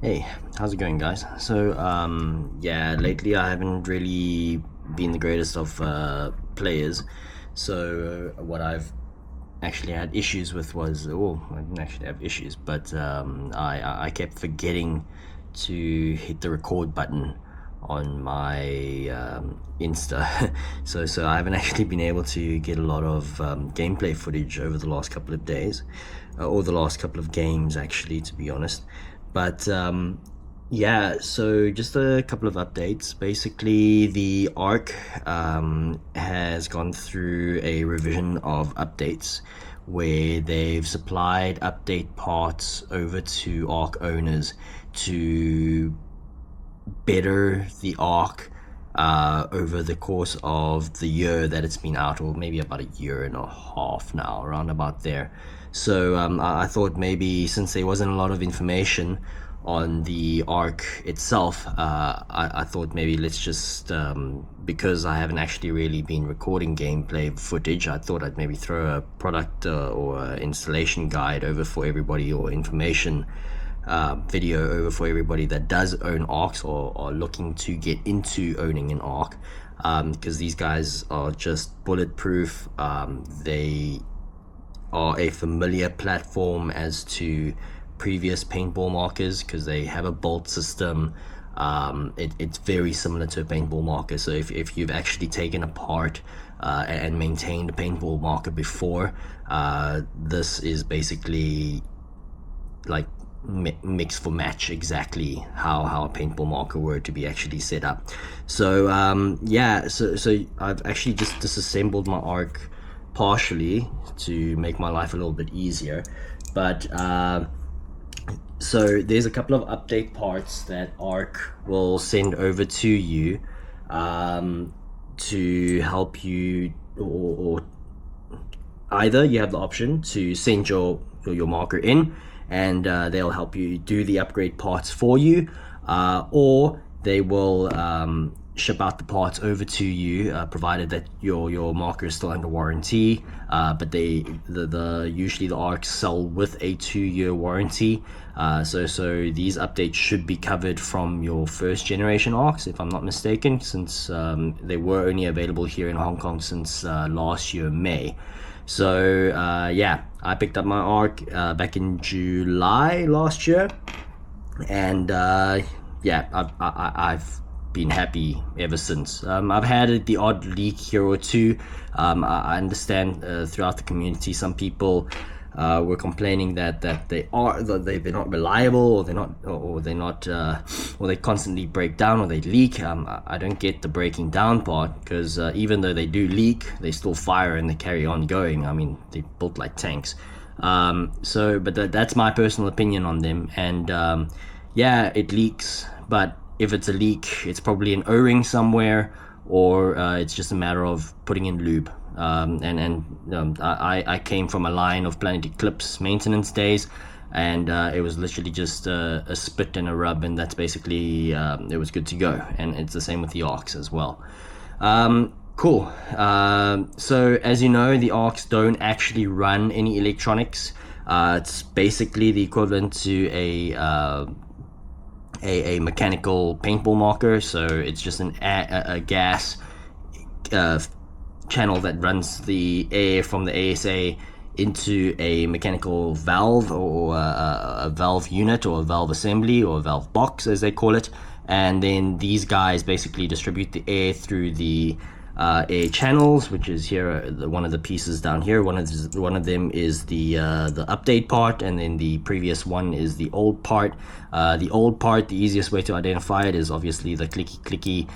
Hey, how's it going, guys? So, yeah, lately I haven't really been the greatest of players. So, what I've actually had issues with was, oh, I didn't actually have issues, but I kept forgetting to hit the record button on my Insta. So I haven't actually been able to get a lot of gameplay footage over the last couple of days, or the last couple of games, actually, to be honest. But yeah, so just a couple of updates. Basically, the Arc has gone through a revision of updates where they've supplied update parts over to Arc owners to better the Arc over the course of the year that it's been out, or maybe about a year and a half now, around about there. So I thought maybe since there wasn't a lot of information on the Arc itself, I thought maybe let's just, because I haven't actually really been recording gameplay footage, I thought I'd maybe throw a product or installation guide over for everybody, or information video over for everybody that does own Arcs or are looking to get into owning an Arc, because these guys are just bulletproof. They are a familiar platform as to previous paintball markers because they have a bolt system. It's very similar to a paintball marker. So if you've actually taken apart and maintained a paintball marker before, this is basically like mix for match, exactly how a paintball marker were to be actually set up. So yeah, so I've actually just disassembled my Arc partially to make my life a little bit easier, but so there's a couple of update parts that Arc will send over to you to help you, or either you have the option to send your marker in, and they'll help you do the upgrade parts for you, or they will ship out the parts over to you, provided that your marker is still under warranty. But usually the Arcs sell with a 2-year warranty. So these updates should be covered from your first generation Arcs, if I'm not mistaken, since they were only available here in Hong Kong since last year May. So yeah, I picked up my Arc back in July last year, and yeah, I've been happy ever since. I've had the odd leak here or two. I understand throughout the community, some people were complaining that they're not reliable, or or they constantly break down, or they leak. I don't get the breaking down part, because even though they do leak, they still fire and they carry on going. I mean, they're built like tanks. But that's my personal opinion on them. And yeah, it leaks, but if it's a leak, it's probably an O-ring somewhere, or it's just a matter of putting in lube. I came from a line of Planet Eclipse maintenance days, and it was literally just a spit and a rub, and that's basically it was good to go. And it's the same with the Arcs as well. Cool. So as you know, the Arcs don't actually run any electronics. It's basically the equivalent to a mechanical paintball marker. So it's just a gas channel that runs the air from the ASA into a mechanical valve, or a valve unit, or a valve assembly, or a valve box as they call it. And then these guys basically distribute the air through the air channels, which is here, one of the pieces down here. One of them is the update part, and then the previous one is the old part. The old part, the easiest way to identify it is obviously the clicky.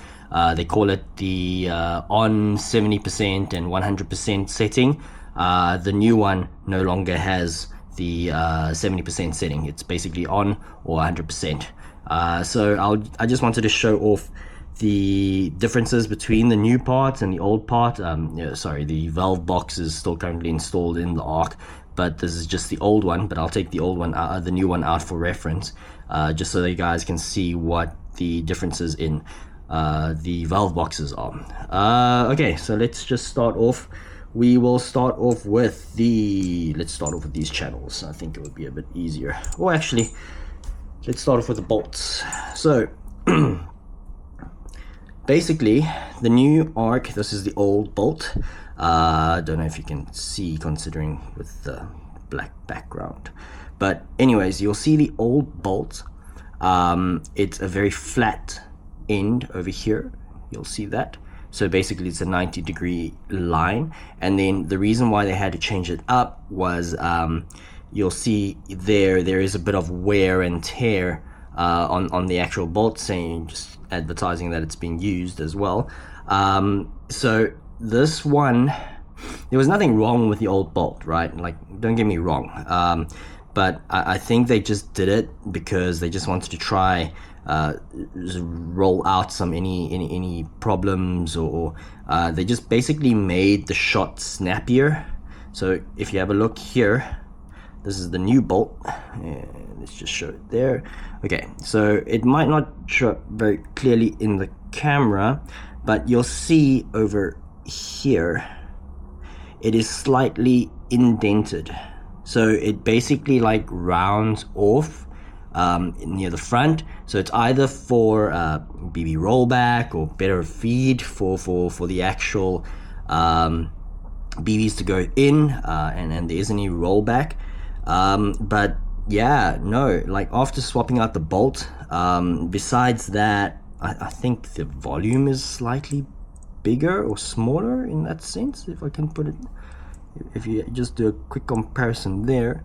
They call it the on 70% and 100% setting. The new one no longer has the 70% setting. It's basically on or 100%. So I just wanted to show off the differences between the new part and the old part. The valve box is still currently installed in the Arc, but this is just the old one. But I'll take the old one, the new one out for reference, just so that you guys can see what the differences in the valve boxes are. Okay, so let's just start off. We will start off with let's start off with these channels. I think it would be a bit easier. Or actually, let's start off with the bolts. So basically the new Arc, this is the old bolt. I don't know if you can see considering with the black background, but anyways, you'll see the old bolt. It's a very flat end over here, you'll see that. So basically it's a 90-degree line, and then the reason why they had to change it up was you'll see there is a bit of wear and tear on the actual bolt, saying, just advertising that it's being used as well. So this one, there was nothing wrong with the old bolt, right? Like, don't get me wrong, but I think they just did it because they just wanted to try roll out any problems, or they just basically made the shot snappier. So if you have a look here, this is the new bolt. Let's just show it there. Okay, so it might not show up very clearly in the camera, but you'll see over here it is slightly indented. So it basically like rounds off near the front. So it's either for BB rollback or better feed for the actual BBs to go in, and there isn't any rollback. But yeah, no, like after swapping out the bolt, besides that, I think the volume is slightly bigger or smaller in that sense, if I can put it, if you just do a quick comparison there.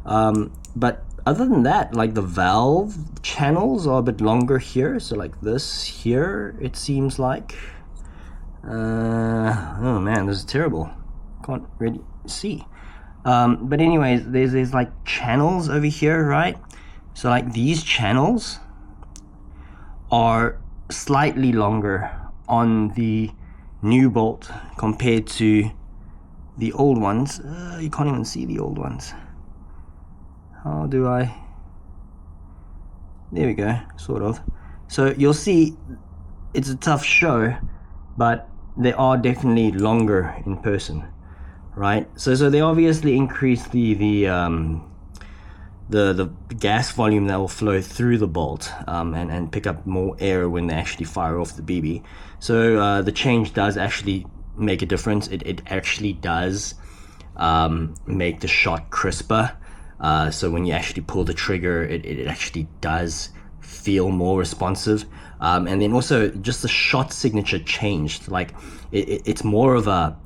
But other than that, like the valve channels are a bit longer here. So like this here, it seems like, oh man, this is terrible, can't really see. But anyways, there's like channels over here, right? So like these channels are slightly longer on the new bolt compared to the old ones. You can't even see the old ones. How do I? There we go, sort of. So you'll see it's a tough show, but they are definitely longer in person, right? So they obviously increase the gas volume that will flow through the bolt, and pick up more air when they actually fire off the BB. So the change does actually make a difference. It actually does make the shot crisper. So when you actually pull the trigger, it actually does feel more responsive. And then also just the shot signature changed. Like it's more of a,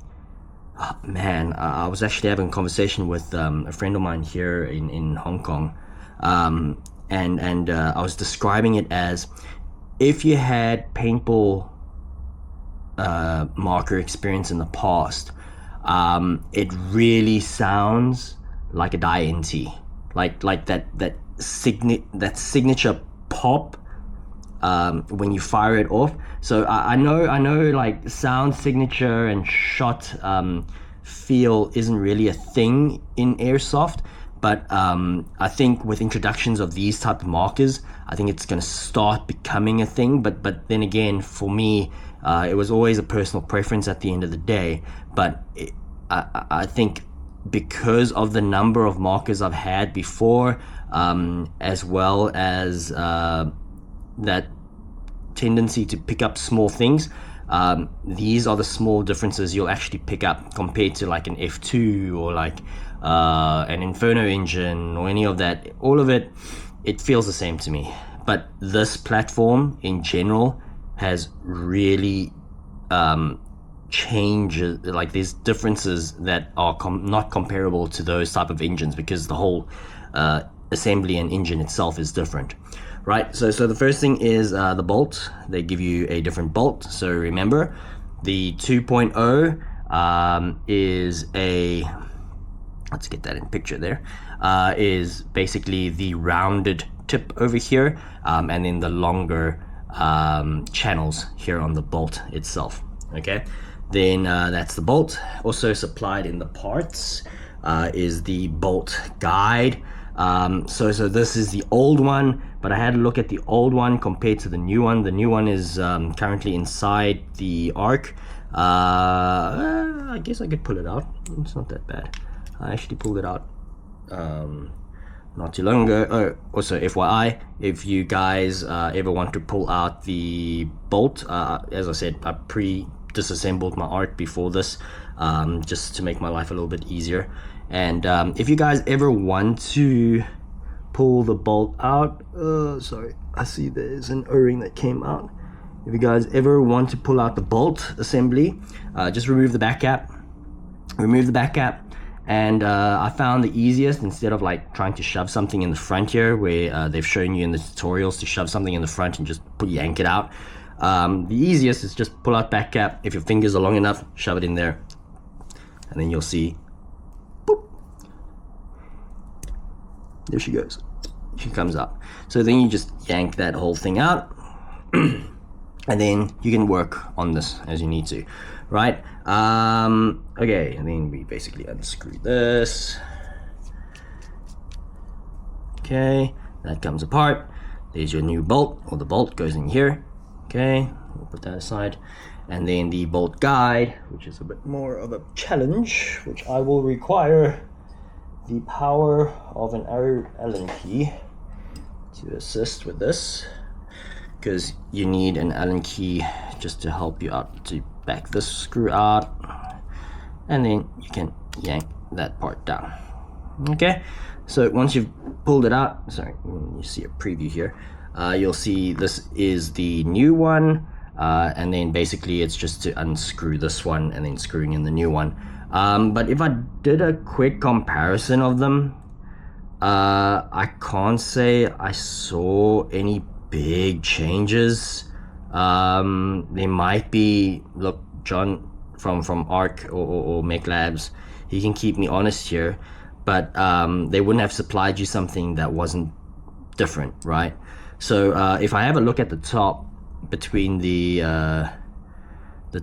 oh, man, I was actually having a conversation with a friend of mine here in Hong Kong, and I was describing it as if you had paintball marker experience in the past, it really sounds like a die NT, like that signature pop when you fire it off. So I know like sound signature and shot feel isn't really a thing in airsoft, but I think with introductions of these type of markers, I think it's going to start becoming a thing. But then again, for me, it was always a personal preference at the end of the day. But I think because of the number of markers I've had before, as well as that tendency to pick up small things, these are the small differences you'll actually pick up compared to like an F2 or like an Inferno engine or any of that. All of it feels the same to me. But this platform in general has really changes, like there's differences that are not comparable to those type of engines, because the whole assembly and engine itself is different, right? So the first thing is the bolt. They give you a different bolt. So remember, the 2.0 is a, let's get that in picture there, is basically the rounded tip over here, and then the longer channels here on the bolt itself. Okay, then that's the bolt. Also supplied in the parts is the bolt guide. So this is the old one, but I had a look at the old one compared to the new one. The new one is currently inside the Arc. I guess I could pull it out. It's not that bad. I actually pulled it out not too long ago. Oh, also FYI, if you guys ever want to pull out the bolt, as I said, I disassembled my Arc before this, just to make my life a little bit easier. And if you guys ever want to pull the bolt out, sorry, I see there's an O-ring that came out. If you guys ever want to pull out the bolt assembly, just remove the back cap. And I found the easiest, instead of like trying to shove something in the front here, where they've shown you in the tutorials to shove something in the front and just yank it out. The easiest is just pull out back cap. If your fingers are long enough, shove it in there, and then you'll see, boop, there she goes. She comes out. So then you just yank that whole thing out, and then you can work on this as you need to, right? Okay, and then we basically unscrew this. Okay, that comes apart. There's your new bolt, or the bolt goes in here. Okay, we'll put that aside. And then the bolt guide, which is a bit more of a challenge, which I will require the power of an Allen key to assist with this, because you need an Allen key just to help you out to back this screw out, and then you can yank that part down. Okay, so once you've pulled it out, sorry, you see a preview here, you'll see this is the new one, and then basically it's just to unscrew this one and then screwing in the new one. But if I did a quick comparison of them, I can't say I saw any big changes. There might be, look, John from Arc or Mech Labs, he can keep me honest here, but they wouldn't have supplied you something that wasn't different, right? So if I have a look at the top, between the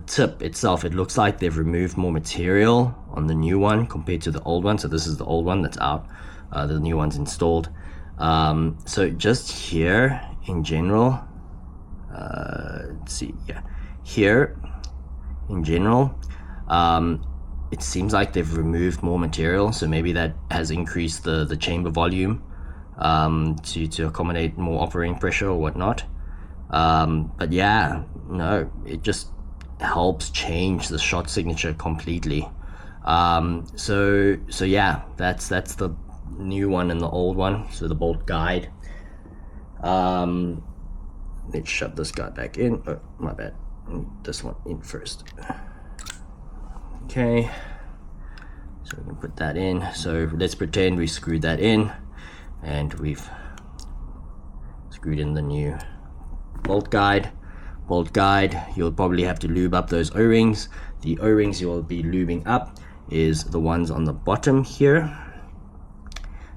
tip itself, it looks like they've removed more material on the new one compared to the old one. So this is the old one that's out, the new one's installed. So just here in general, let's see, yeah, here in general, it seems like they've removed more material, so maybe that has increased the chamber volume to accommodate more operating pressure or whatnot. But yeah, no, it just helps change the shot signature completely. So yeah, that's the new one and the old one. So the bolt guide. Let's shove this guy back in. Oh, my bad. This one in first. Okay, so we can put that in. So let's pretend we screwed that in, and we've screwed in the new bolt guide. You'll probably have to lube up those O-rings. The O-rings you'll be lubing up is the ones on the bottom here.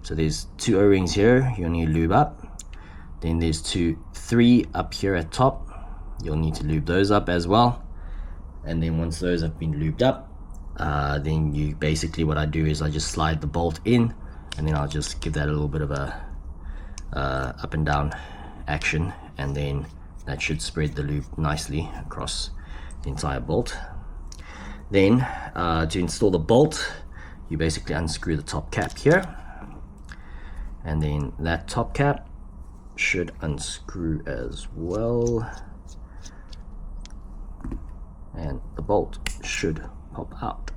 So there's 2 O-rings here you'll need to lube up. Then there's 3 up here at top. You'll need to lube those up as well. And then once those have been lubed up, then you basically, what I do is I just slide the bolt in, and then I'll just give that a little bit of a up and down action, and then that should spread the lube nicely across the entire bolt. Then to install the bolt, you basically unscrew the top cap here, and then that top cap should unscrew as well, and the bolt should pop out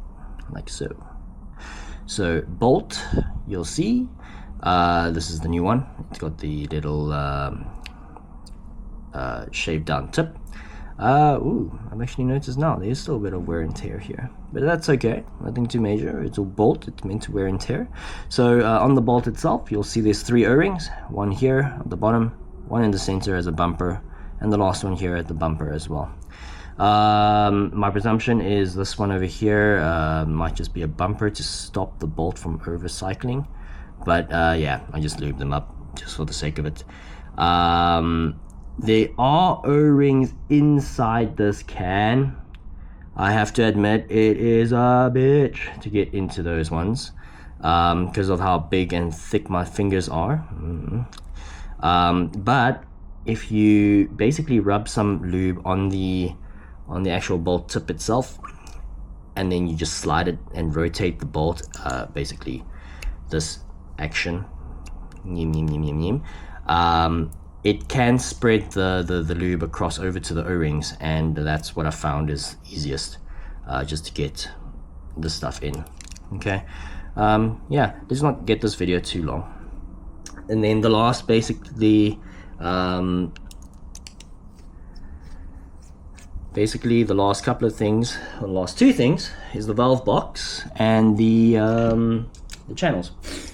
like so. So bolt, you'll see this is the new one. It's got the little shaved down tip. Ooh, I've actually noticed now there's still a bit of wear and tear here, but that's okay, nothing too major. It's a bolt, it's meant to wear and tear. So on the bolt itself, you'll see there's 3 O-rings, one here at the bottom, one in the center as a bumper, and the last one here at the bumper as well. My presumption is this one over here might just be a bumper to stop the bolt from overcycling, but yeah, I just lubed them up just for the sake of it. There are O-rings inside this can. I have to admit, it is a bitch to get into those ones because of how big and thick my fingers are. But if you basically rub some lube on the actual bolt tip itself, and then you just slide it and rotate the bolt, basically this action it can spread the lube across over to the O-rings, and that's what I found is easiest, just to get the stuff in. Okay, yeah, let's not get this video too long. And then the last, basically the last couple of things, or the last two things, is the valve box and the channels.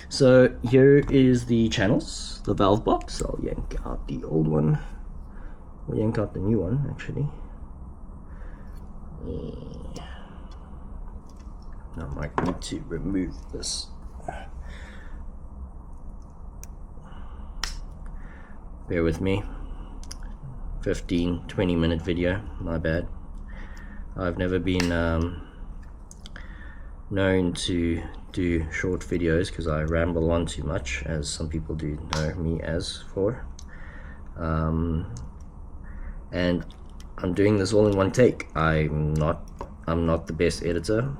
So here is the channels, the valve box. I'll yank out the old one, or yank out the new one actually. I might need to remove this. Bear with me. 15-20 minute video, my bad. I've never been known to do short videos because I ramble on too much, as some people do know me as for. And I'm doing this all in one take. I'm not the best editor.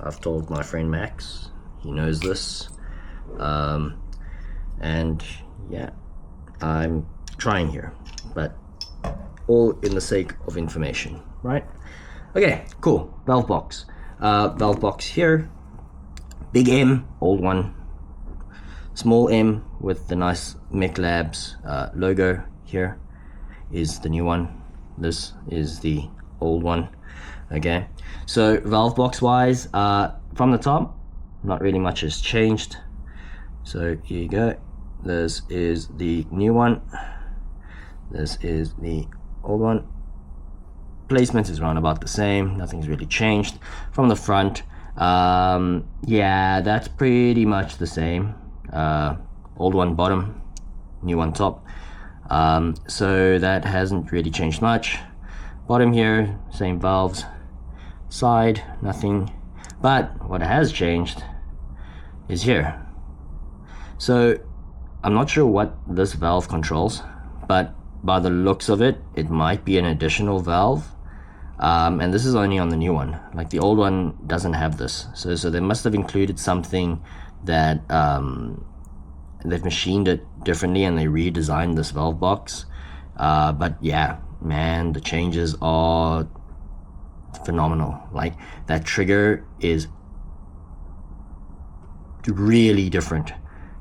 I've told my friend Max, he knows this. And yeah, I'm trying here, but all in the sake of information, right? Okay, cool. Valve box. Valve box here. Big M, old one. Small M with the nice Mech Labs logo here is the new one. This is the old one. Okay, so valve box wise, from the top, not really much has changed. So here you go. This is the new one. This is the old one. Placement is around about the same. Nothing's really changed. From the front, yeah, that's pretty much the same. Old one bottom, new one top. So that hasn't really changed much. Bottom here, same valves. Side, nothing. But what has changed is here. So I'm not sure what this valve controls, but by the looks of it, it might be an additional valve. And this is only on the new one. Like the old one doesn't have this. So they must have included something that they've machined it differently and they redesigned this valve box. But yeah, man, the changes are phenomenal. Like that trigger is really different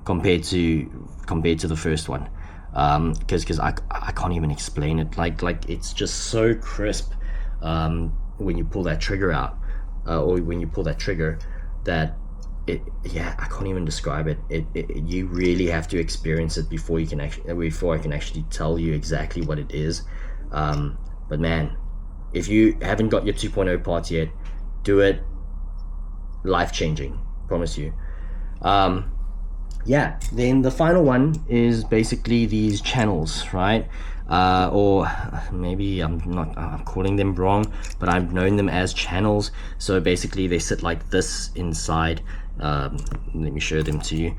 compared to the first one. Because I can't even explain it. Like it's just so crisp when you pull that trigger out, or when you pull that trigger, that yeah, I can't even describe it. You really have to experience it before I can actually tell you exactly what it is. But man, if you haven't got your 2.0 parts yet, do it. Life-changing, promise you. Yeah, then the final one is basically these channels, right? Or maybe I'm calling them wrong, but I've known them as channels. So basically they sit like this inside. Let me show them to you.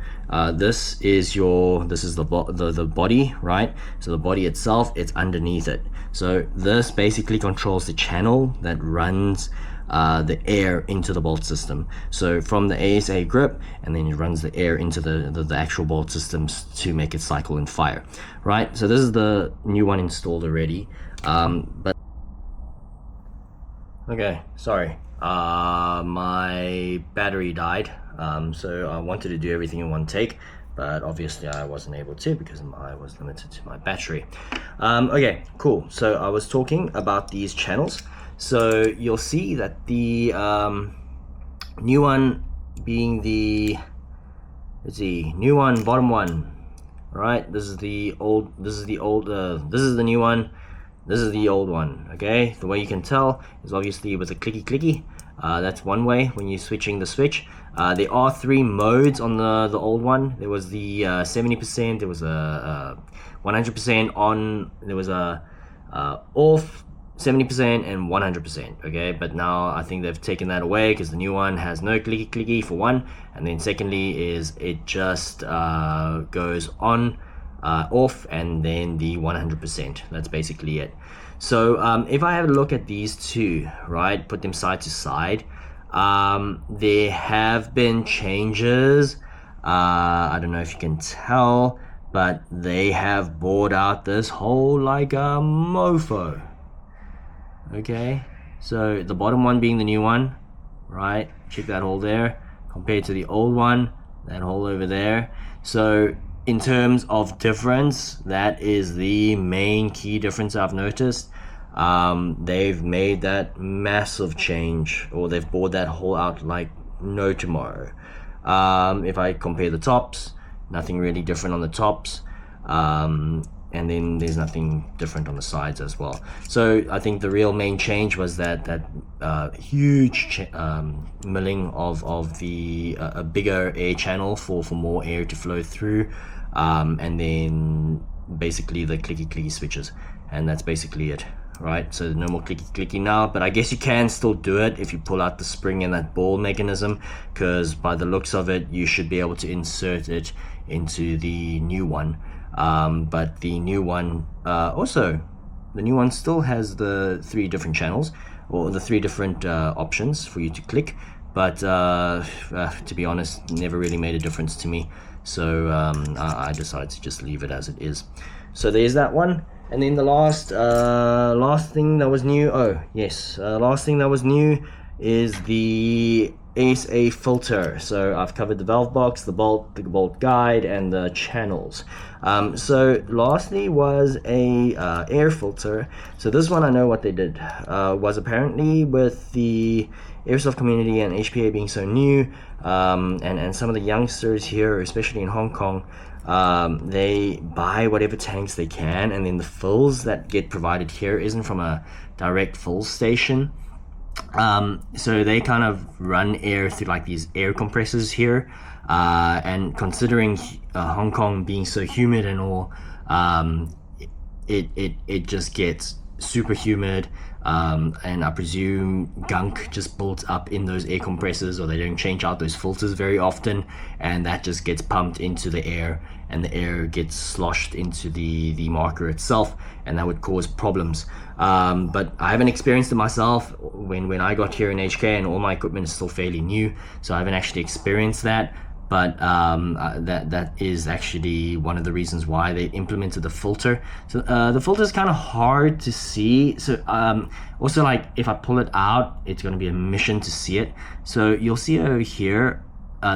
This is the body, right? So the body itself, it's underneath it. So this basically controls the channel that runs the air into the bolt system. So from the ASA grip, and then it runs the air into the actual bolt systems to make it cycle and fire, right? So this is the new one installed already. But okay, sorry, my battery died, so I wanted to do everything in one take, but obviously I wasn't able to because I was limited to my battery. Okay, cool. So I was talking about these channels. So you'll see that the new one being the, let's see, new one, bottom one, right? This is the old, this is the new one, this is the old one, okay? The way you can tell is obviously with a clicky. That's one way when you're switching the switch. There are 3 modes on the old one. There was the 70%, there was a 100% on, there was a off, 70% and 100%, okay? But now I think they've taken that away because the new one has no clicky for one, and then secondly is it just goes on, off, and then the 100%. That's basically it. So if I have a look at these two, right, put them side to side, there have been changes I don't know if you can tell, but they have bored out this hole like a mofo. Okay, so the bottom one being the new one, right? Check that hole there compared to the old one, that hole over there. So in terms of difference, that is the main key difference I've noticed. They've made that massive change, or they've bored that hole out like no tomorrow. If I compare the tops, nothing really different on the tops, and then there's nothing different on the sides as well. So I think the real main change was that huge milling of the a bigger air channel for more air to flow through, and then basically the clicky switches, and that's basically it. Right, so no more clicky now, but I guess you can still do it if you pull out the spring and that ball mechanism, because by the looks of it you should be able to insert it into the new one. But the new one still has the 3 different channels, or the 3 different options for you to click, but to be honest, never really made a difference to me, so I decided to just leave it as it is. So there's that one. And then the last thing that was new, last thing that was new is the ASA filter. So I've covered the valve box, the bolt guide, and the channels. So lastly was a air filter. So this one, I know what they did, was apparently with the Airsoft community and HPA being so new, and some of the youngsters here, especially in Hong Kong, they buy whatever tanks they can, and then the fills that get provided here isn't from a direct fill station. So they kind of run air through like these air compressors here, and considering Hong Kong being so humid and all, it just gets super humid, and I presume gunk just builds up in those air compressors, or they don't change out those filters very often, and that just gets pumped into the air, and the air gets sloshed into the marker itself, and that would cause problems. But I haven't experienced it myself when I got here in HK, and all my equipment is still fairly new, so I haven't actually experienced that. But that is actually one of the reasons why they implemented the filter. So the filter is kind of hard to see. So also, like, if I pull it out, it's going to be a mission to see it. So you'll see over here,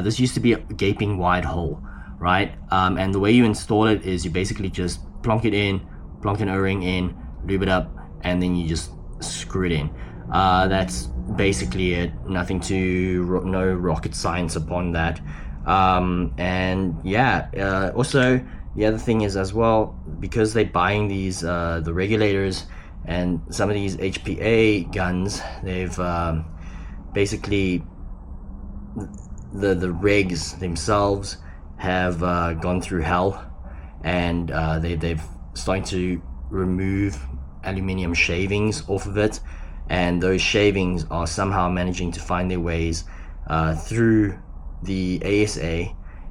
this used to be a gaping wide hole, right? And the way you install it is you basically just plonk an O-ring in, lube it up, and then you just screw it in. That's basically it. Nothing no rocket science upon that. And yeah, also the other thing is as well, because they're buying these the regulators and some of these HPA guns, they've basically the regs themselves have gone through hell, and they've starting to remove aluminium shavings off of it, and those shavings are somehow managing to find their ways through the ASA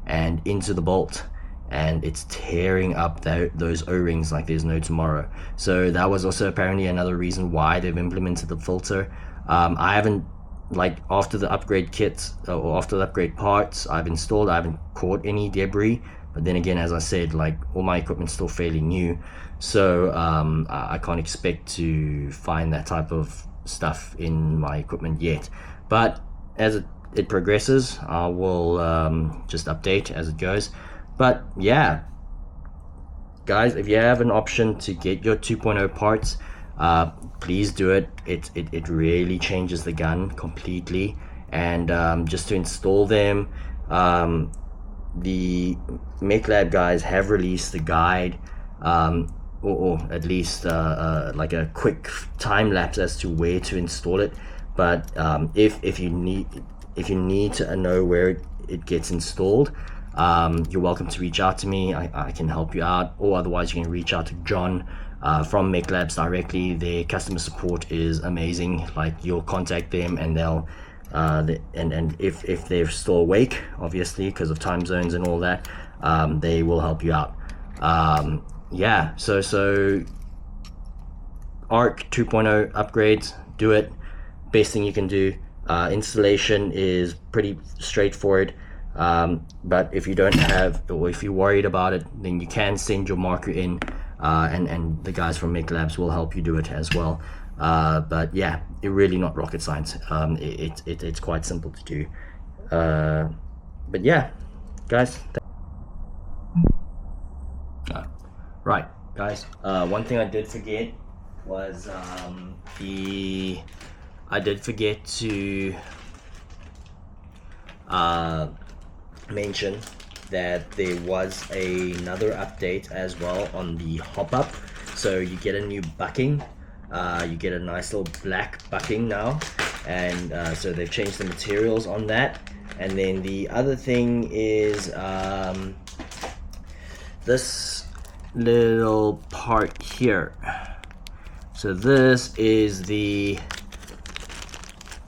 and into the bolt, and it's tearing up those O-rings like there's no tomorrow. So that was also apparently another reason why they've implemented the filter. I haven't, like, after the upgrade kits or after the upgrade parts I haven't caught any debris, but then again, as I said, like, all my equipment's still fairly new, so I can't expect to find that type of stuff in my equipment yet. But as it progresses, I will just update as it goes. But yeah, guys, if you have an option to get your 2.0 parts, please do it. It really changes the gun completely. And just to install them, the MechLab guys have released a guide, or at least like a quick time lapse as to where to install it. But if you need to know where it gets installed, you're welcome to reach out to me. I can help you out, or otherwise you can reach out to John from MechLabs directly. Their customer support is amazing. Like, you'll contact them and they'll and if they're still awake, obviously because of time zones and all that, they will help you out. Yeah, so Arc 2.0 upgrades, do it. Best thing you can do. Installation is pretty straightforward. But if you don't have, or if you're worried about it, then you can send your marker in, and the guys from Mech Labs will help you do it as well. But yeah, it's really not rocket science. It's quite simple to do. But yeah, guys. Right, guys. One thing I did forget was I did forget to mention that there was another update as well on the hop up. So you get a new bucking. You get a nice little black bucking now, and so they've changed the materials on that. And then the other thing is this little part here. So this is the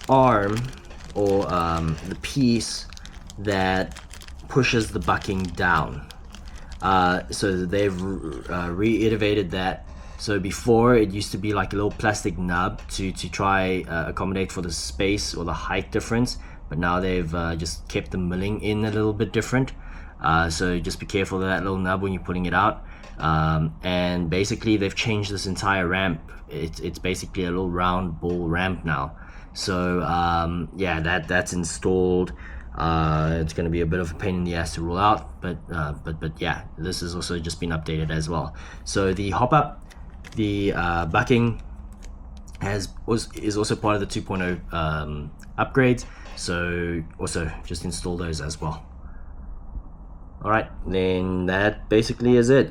arm, or the piece that pushes the bucking down. So they've re-iterated that. So before, it used to be like a little plastic nub to try accommodate for the space or the height difference, but now they've just kept the milling in a little bit different. So just be careful of that little nub when you're putting it out. And basically they've changed this entire ramp. It's basically a little round ball ramp now. So yeah, that's installed. It's going to be a bit of a pain in the ass to roll out, but yeah, this has also just been updated as well. So the hop up, the bucking is also part of the 2.0 upgrades. So also just install those as well. Alright, then that basically is it.